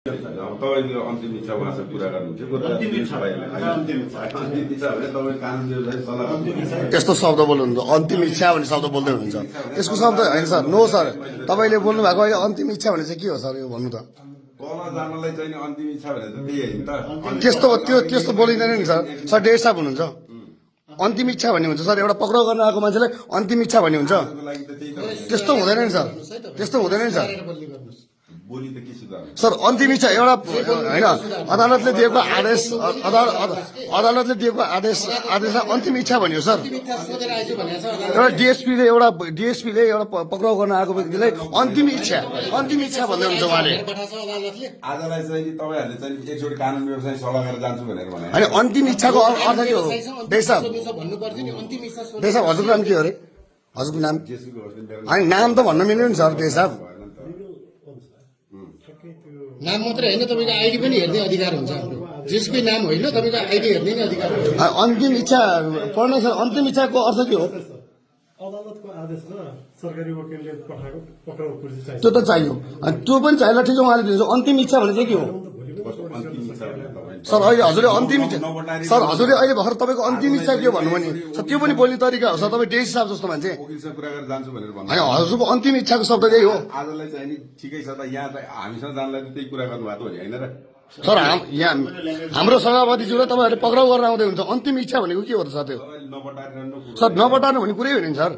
अब तपाईँको अन्तिम इच्छा उहाँसँग कुरा गर्नुहुन्छ अन्तिम इच्छा भने तपाईँ कानुन व्यवसायी सल्लाह त्यस्तो शब्द बोल्नुहुन्छ अन्तिम इच्छा भन्ने शब्द बोल्दै हुनुहुन्छ त्यसको शब्द होइन सर नो सर तपाईँले बोल्नु भएको अहिले अन्तिम इच्छा भने चाहिँ के हो सर यो भन्नु त तल जानलाई चाहिँ अन्तिम इच्छा भने त त्यही होइन त त्यस्तो त्यस्तो बोलिँदैन नि सर सर डेढ साहब हुनुहुन्छ अन्तिम इच्छा भन्ने हुन्छ सर एउटा पक्राउ गर्न आएको मान्छेलाई अन्तिम इच्छा भन्ने हुन्छ लागि त त्यही त त्यस्तो हुँदैन नि सर त्यस्तो हुँदैन नि सर बोली त के सुधार सर अन्तिम इच्छा एउटा होइन अदालतले दिएको आदेश अदालतले दिएको आदेशलाई अन्तिम इच्छा भन्यो सर एउटा डिएसपीले एउटा पक्राउ गर्न आएको व्यक्तिलाई अन्तिम इच्छा भन्दै हुन्छ उहाँले आजलाई चाहिँ तपाईँहरूले चाहिँ एकचोटि कानुन व्यवसाय सल्लाह गरेर जान्छु भनेर भने होइन अन्तिम इच्छाको अर्थ के हो देशसाब हजुरको नाम के हो अरे हजुरको नाम होइन नाम त भन्न मिल्यो नि सर देशसाब नाम मात्रै होइन तपाईँको आइडी पनि हेर्ने अधिकार हुन्छ हाम्रो जसकै नाम होइन तपाईँको आइडी हेर्ने नै अधिकार हुन्छ अन्तिम इच्छा पढ्न सर अन्तिम इच्छाको अर्थ के हो अदालतको आदेशमा सरकारी वकिलले पठाएको पक्राउ पुर्जी चाहिन्छ त्यो त चाहियो अनि त्यो पनि चाहिएला ठिक छ उहाँले दिन्छ अन्तिम इच्छा भने चाहिँ के हो अन्तिम इच्छा भने तपाईँ सर अहिले हजुरले अन्तिम इच्छा सर हजुरले अहिले भर्खर तपाईँको अन्तिम इच्छा के हो भन्नुभयो नि सर त्यो पनि बोल्ने तरिका हो सर तपाईँ डेस साहब जस्तो मान्छे वकिलसँग कुरा गरेर जान्छु भनेर भन्नु होइन हजुरको अन्तिम इच्छाको शब्द त्यही हो आजलाई चाहिँ नि ठिकै छ त यहाँ त हामीसँग जानलाई त त्यही कुरा गर्नुभएको हो होइन र सर यहाँ हाम्रो सभापतिज्यूलाई तपाईँहरूले पक्राउ गर्न आउँदै हुन्छ अन्तिम इच्छा भनेको के हो त सर त्यो तपाईँले नपटाएर सर नपटार्नु भन्ने कुरै होइन नि सर